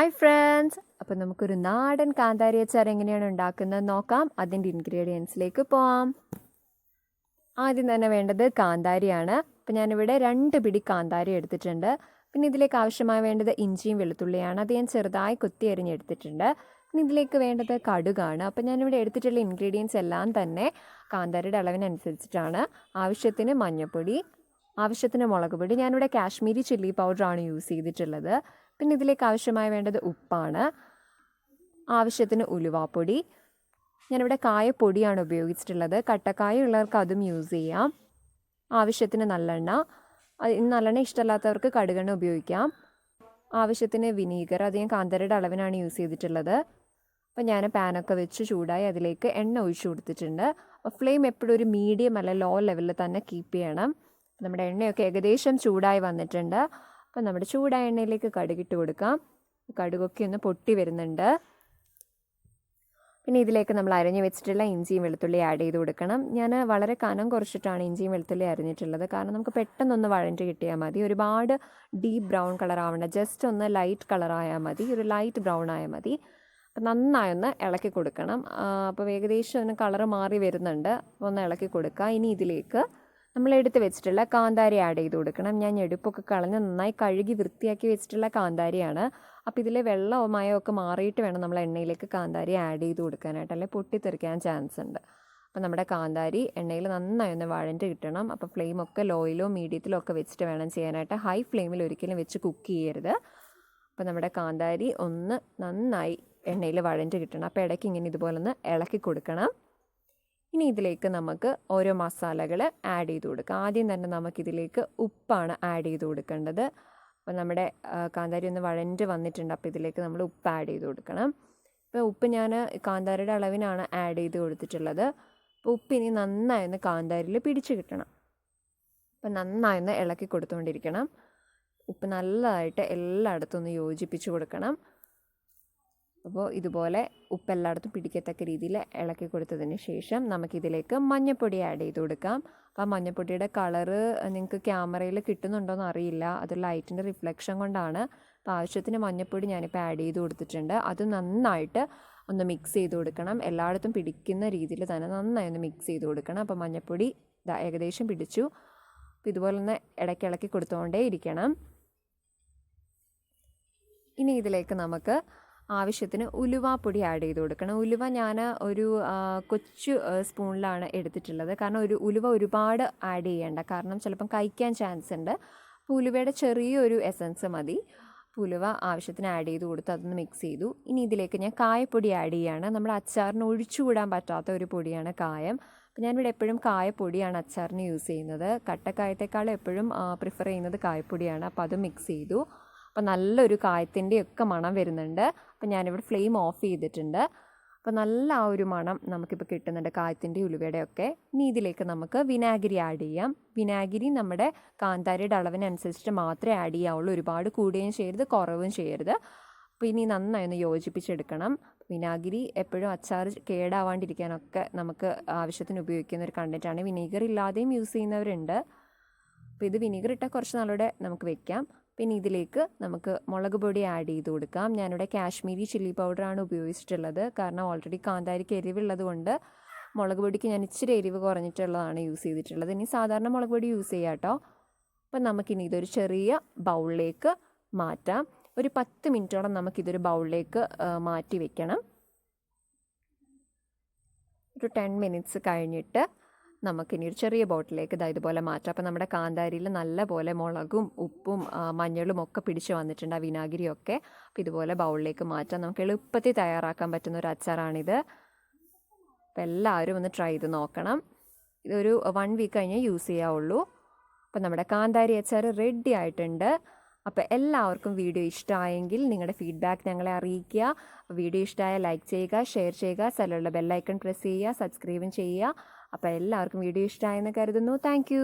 Hi friends, അപ്പോൾ നമുക്കൊരു നാടൻ കാന്താരി അച്ചാർ എങ്ങനെയാണ് ഉണ്ടാക്കുന്നത് നോക്കാം. അതിൻ്റെ ഇൻഗ്രീഡിയൻസിലേക്ക് പോവാം. ആദ്യം തന്നെ വേണ്ടത് കാന്താരിയാണ്. അപ്പോൾ ഞാനിവിടെ 2 പിടി കാന്താരി എടുത്തിട്ടുണ്ട്. പിന്നെ ഇതിലേക്ക് ആവശ്യമായി വേണ്ടത് ഇഞ്ചിയും വെളുത്തുള്ളിയാണ്. അത് ഞാൻ ചെറുതായി കൊത്തി അരിഞ്ഞെടുത്തിട്ടുണ്ട്. പിന്നെ ഇതിലേക്ക് വേണ്ടത് കടുകാണ്. അപ്പോൾ ഞാനിവിടെ എടുത്തിട്ടുള്ള ഇൻഗ്രീഡിയൻസ് എല്ലാം തന്നെ കാന്താരിയുടെ അളവിനനുസരിച്ചിട്ടാണ്. ആവശ്യത്തിന് മഞ്ഞൾപ്പൊടി, ആവശ്യത്തിന് മുളക് പൊടി. ഞാനിവിടെ കാശ്മീരി ചില്ലി പൗഡറാണ് യൂസ് ചെയ്തിട്ടുള്ളത്. പിന്നെ ഇതിലേക്ക് ആവശ്യമായി വേണ്ടത് ഉപ്പാണ്, ആവശ്യത്തിന് ഉലുവാപ്പൊടി. ഞാനിവിടെ കായപ്പൊടിയാണ് ഉപയോഗിച്ചിട്ടുള്ളത്. കട്ടക്കായ ഉള്ളവർക്ക് അതും യൂസ് ചെയ്യാം. ആവശ്യത്തിന് നല്ലെണ്ണ, നല്ലെണ്ണ ഇഷ്ടമല്ലാത്തവർക്ക് കടുകെണ്ണ ഉപയോഗിക്കാം. ആവശ്യത്തിന് വിനീഗർ, അത് ഞാൻ കാന്താരിയുടെ അളവിനാണ് യൂസ് ചെയ്തിട്ടുള്ളത്. അപ്പോൾ ഞാൻ പാനൊക്കെ വെച്ച് ചൂടായി അതിലേക്ക് എണ്ണ ഒഴിച്ചു കൊടുത്തിട്ടുണ്ട്. അപ്പോൾ ഫ്ലെയിം എപ്പോഴും ഒരു മീഡിയം അല്ല ലോ ലെവലിൽ തന്നെ കീപ്പ് ചെയ്യണം. നമ്മുടെ എണ്ണയൊക്കെ ഏകദേശം ചൂടായി വന്നിട്ടുണ്ട്. അപ്പോൾ നമ്മുടെ ചൂടായ എണ്ണയിലേക്ക് കടുകിട്ട് കൊടുക്കാം. കടുകൊക്കെ ഒന്ന് പൊട്ടി വരുന്നുണ്ട്. പിന്നെ ഇതിലേക്ക് നമ്മൾ അരിഞ്ഞ് വെച്ചിട്ടുള്ള ഇഞ്ചിയും വെളുത്തുള്ളി ആഡ് ചെയ്ത് കൊടുക്കണം. ഞാൻ വളരെ കനം കുറച്ചിട്ടാണ് ഇഞ്ചിയും വെളുത്തുള്ളി അരിഞ്ഞിട്ടുള്ളത്. കാരണം നമുക്ക് പെട്ടെന്നൊന്ന് വഴഞ്ഞ് കിട്ടിയാൽ മതി. ഒരുപാട് ഡീപ്പ് ബ്രൗൺ കളർ ആവണ്ട, ജസ്റ്റ് ഒന്ന് ലൈറ്റ് കളറായാൽ മതി, ഒരു ലൈറ്റ് ബ്രൗൺ ആയാൽ മതി. അപ്പം നന്നായി ഒന്ന് ഇളക്കി കൊടുക്കണം. അപ്പോൾ ഏകദേശം ഒന്ന് കളറ് മാറി വരുന്നുണ്ട്. ഒന്ന് ഇളക്കി കൊടുക്കുക. ഇനി ഇതിലേക്ക് നമ്മൾ എടുത്ത് വെച്ചിട്ടുള്ള കാന്താരി ആഡ് ചെയ്ത് കൊടുക്കണം. ഞാൻ ഞെടുപ്പൊക്കെ കളഞ്ഞ് നന്നായി കഴുകി വൃത്തിയാക്കി വെച്ചിട്ടുള്ള കാന്താരിയാണ്. അപ്പോൾ ഇതിലെ വെള്ളവും മയമൊക്കെ മാറിയിട്ട് വേണം നമ്മൾ എണ്ണയിലേക്ക് കാന്താരി ആഡ് ചെയ്ത് കൊടുക്കാനായിട്ട്, അല്ലെങ്കിൽ പൊട്ടിത്തെറിക്കാൻ ചാൻസ് ഉണ്ട്. അപ്പോൾ നമ്മുടെ കാന്താരി എണ്ണയിൽ നന്നായി ഒന്ന് വഴണ്ട് കിട്ടണം. അപ്പോൾ ഫ്ലെയിമൊക്കെ ലോയിലോ മീഡിയത്തിലോ ഒക്കെ വെച്ചിട്ട് വേണം ചെയ്യാനായിട്ട്. ഹൈ ഫ്ലെയിമിൽ ഒരിക്കലും വെച്ച് കുക്ക് ചെയ്യരുത്. അപ്പോൾ നമ്മുടെ കാന്താരി ഒന്ന് നന്നായി എണ്ണയിൽ വഴണ്ട് കിട്ടണം. അപ്പോൾ ഇടയ്ക്ക് ഇങ്ങനെ ഇതുപോലെ ഒന്ന് ഇളക്കി കൊടുക്കണം. ഇനി ഇതിലേക്ക് നമുക്ക് ഓരോ മസാലകൾ ആഡ് ചെയ്ത് കൊടുക്കാം. ആദ്യം തന്നെ നമുക്കിതിലേക്ക് ഉപ്പാണ് ആഡ് ചെയ്ത് കൊടുക്കേണ്ടത്. അപ്പോൾ നമ്മുടെ കാന്താരി ഒന്ന് വഴണ്ട് വന്നിട്ടുണ്ട്. അപ്പോൾ ഇതിലേക്ക് നമ്മൾ ഉപ്പ് ആഡ് ചെയ്ത് കൊടുക്കണം. ഇപ്പോൾ ഉപ്പ് ഞാൻ കാന്താരിയുടെ അളവിനാണ് ആഡ് ചെയ്ത് കൊടുത്തിട്ടുള്ളത്. അപ്പോൾ ഉപ്പ് ഇനി നന്നായി ഒന്ന് കാന്താരിയിൽ പിടിച്ച് കിട്ടണം. അപ്പോൾ നന്നായി ഒന്ന് ഇളക്കി കൊടുത്തുകൊണ്ടിരിക്കണം. ഉപ്പ് നല്ലതായിട്ട് എല്ലായിടത്തും ഒന്ന് യോജിപ്പിച്ച് കൊടുക്കണം. അപ്പോൾ ഇതുപോലെ ഉപ്പ് എല്ലായിടത്തും പിടിക്കത്തക്ക രീതിയിൽ ഇളക്കി കൊടുത്തതിന് ശേഷം നമുക്കിതിലേക്ക് മഞ്ഞൾപ്പൊടി ആഡ് ചെയ്ത് കൊടുക്കാം. അപ്പോൾ ആ മഞ്ഞൾപ്പൊടിയുടെ കളറ് നിങ്ങൾക്ക് ക്യാമറയിൽ കിട്ടുന്നുണ്ടോയെന്ന് അറിയില്ല, അത് ലൈറ്റിൻ്റെ റിഫ്ലക്ഷൻ കൊണ്ടാണ്. അപ്പോൾ ആവശ്യത്തിന് മഞ്ഞൾപ്പൊടി ഞാനിപ്പോൾ ആഡ് ചെയ്ത് കൊടുത്തിട്ടുണ്ട്. അത് നന്നായിട്ട് ഒന്ന് മിക്സ് ചെയ്ത് കൊടുക്കണം. എല്ലായിടത്തും പിടിക്കുന്ന രീതിയിൽ തന്നെ നന്നായി ഒന്ന് മിക്സ് ചെയ്ത് കൊടുക്കണം. അപ്പോൾ മഞ്ഞൾപ്പൊടി ഏകദേശം പിടിച്ചു. അപ്പോൾ ഇതുപോലെ ഒന്ന് ഇടയ്ക്ക് ഇളക്കി കൊടുത്തുകൊണ്ടേ ഇരിക്കണം. ഇനി ഇതിലേക്ക് നമുക്ക് ആവശ്യത്തിന് ഉലുവാപ്പൊടി ആഡ് ചെയ്ത് കൊടുക്കണം. ഉലുവ ഞാൻ ഒരു കൊച്ചു സ്പൂണിലാണ് എടുത്തിട്ടുള്ളത്. കാരണം ഉലുവ ഒരുപാട് ആഡ് ചെയ്യേണ്ട, കാരണം ചിലപ്പം കഴിക്കാൻ ചാൻസ് ഉണ്ട്. അപ്പോൾ ഉലുവയുടെ ചെറിയൊരു എസൻസ് മതി. ഉലുവ ആവശ്യത്തിന് ആഡ് ചെയ്ത് കൊടുത്ത് അതൊന്ന് മിക്സ് ചെയ്തു. ഇനി ഇതിലേക്ക് ഞാൻ കായപ്പൊടി ആഡ് ചെയ്യുകയാണ്. നമ്മുടെ അച്ചാറിന് ഒഴിച്ചുകൂടാൻ പറ്റാത്ത ഒരു പൊടിയാണ് കായം. അപ്പോൾ ഞാനിവിടെ എപ്പോഴും കായപ്പൊടിയാണ് അച്ചാറിന് യൂസ് ചെയ്യുന്നത്. കട്ടക്കായത്തെക്കാളും എപ്പോഴും പ്രിഫർ ചെയ്യുന്നത് കായപ്പൊടിയാണ്. അപ്പോൾ അത് മിക്സ് ചെയ്തു. അപ്പോൾ നല്ലൊരു കായത്തിൻ്റെയൊക്കെ മണം വരുന്നുണ്ട്. അപ്പോൾ ഞാനിവിടെ ഫ്ലെയിം ഓഫ് ചെയ്തിട്ടുണ്ട്. അപ്പോൾ നല്ല ആ ഒരു മണം നമുക്കിപ്പോൾ കിട്ടുന്നുണ്ട്, കായത്തിൻ്റെ ഉലുവയുടെയൊക്കെ. ഇനി ഇതിലേക്ക് നമുക്ക് വിനാഗിരി ആഡ് ചെയ്യാം. വിനാഗിരി നമ്മുടെ കാന്താരിയുടെ അളവിനനുസരിച്ചിട്ട് മാത്രമേ ആഡ് ചെയ്യാവുള്ളൂ. ഒരുപാട് കൂടുകയും ചെയ്യരുത്, കുറവും ചെയ്യരുത്. അപ്പോൾ ഇനി നന്നായി ഒന്ന് യോജിപ്പിച്ചെടുക്കണം. വിനാഗിരി എപ്പോഴും അച്ചാർ കേടാവാണ്ടിരിക്കാനൊക്കെ നമുക്ക് ആവശ്യത്തിന് ഉപയോഗിക്കുന്ന ഒരു കണ്ടൻറ്റാണ്. വിനീഗർ ഇല്ലാതെയും യൂസ് ചെയ്യുന്നവരുണ്ട്. അപ്പോൾ ഇത് വിനീഗർ ഇട്ടാൽ കുറച്ച് നാളൂടെ നമുക്ക് വെക്കാം. പിന്നെ ഇതിലേക്ക് നമുക്ക് മുളക് പൊടി ആഡ് ചെയ്ത് കൊടുക്കാം. ഞാനിവിടെ കാശ്മീരി ചില്ലി പൗഡറാണ് ഉപയോഗിച്ചിട്ടുള്ളത്. കാരണം ഓൾറെഡി കാന്താരിക്ക് എരിവുള്ളത് കൊണ്ട് മുളക് പൊടിക്ക് ഞാൻ ഇച്ചിരി എരിവ് കുറഞ്ഞിട്ടുള്ളതാണ് യൂസ് ചെയ്തിട്ടുള്ളത്. ഇനി സാധാരണ മുളക് പൊടി യൂസ് ചെയ്യാം കേട്ടോ. അപ്പം നമുക്കിനി ഇതൊരു ചെറിയ ബൗളിലേക്ക് മാറ്റാം. ഒരു 10 മിനിറ്റോളം നമുക്കിതൊരു ബൗളിലേക്ക് മാറ്റി വെക്കണം. ഒരു 10 മിനിറ്റ്സ് കഴിഞ്ഞിട്ട് നമുക്കിനി ഒരു ചെറിയ ബോട്ടിലേക്ക് ഇതുപോലെ മാറ്റാം. അപ്പോൾ നമ്മുടെ കാന്താരിയിൽ നല്ല പോലെ മുളകും ഉപ്പും മഞ്ഞളും ഒക്കെ പിടിച്ച് വന്നിട്ടുണ്ട്, ആ വിനാഗിരിയൊക്കെ. അപ്പോൾ ഇതുപോലെ ബൗളിലേക്ക് മാറ്റാം. നമുക്ക് എളുപ്പത്തിൽ തയ്യാറാക്കാൻ പറ്റുന്ന ഒരു അച്ചാറാണിത്. അപ്പോൾ എല്ലാവരും ഒന്ന് ട്രൈ ചെയ്ത് നോക്കണം. ഇതൊരു 1 വീക്ക് കഴിഞ്ഞേ യൂസ് ചെയ്യാവുള്ളൂ. അപ്പോൾ നമ്മുടെ കാന്താരി അച്ചാർ റെഡി ആയിട്ടുണ്ട്. അപ്പോൾ എല്ലാവർക്കും വീഡിയോ ഇഷ്ടമായെങ്കിൽ നിങ്ങളുടെ ഫീഡ്ബാക്ക് ഞങ്ങളെ അറിയിക്കുക. വീഡിയോ ഇഷ്ടമായാൽ ലൈക്ക് ചെയ്യുക, ഷെയർ ചെയ്യുക, സൈഡിലുള്ള ബെല്ലൈക്കൺ പ്രസ് ചെയ്യുക, സബ്സ്ക്രൈബും ചെയ്യുക. അപ്പോൾ എല്ലാവർക്കും വീഡിയോ ഇഷ്ടമായെന്ന് കരുതുന്നു. താങ്ക്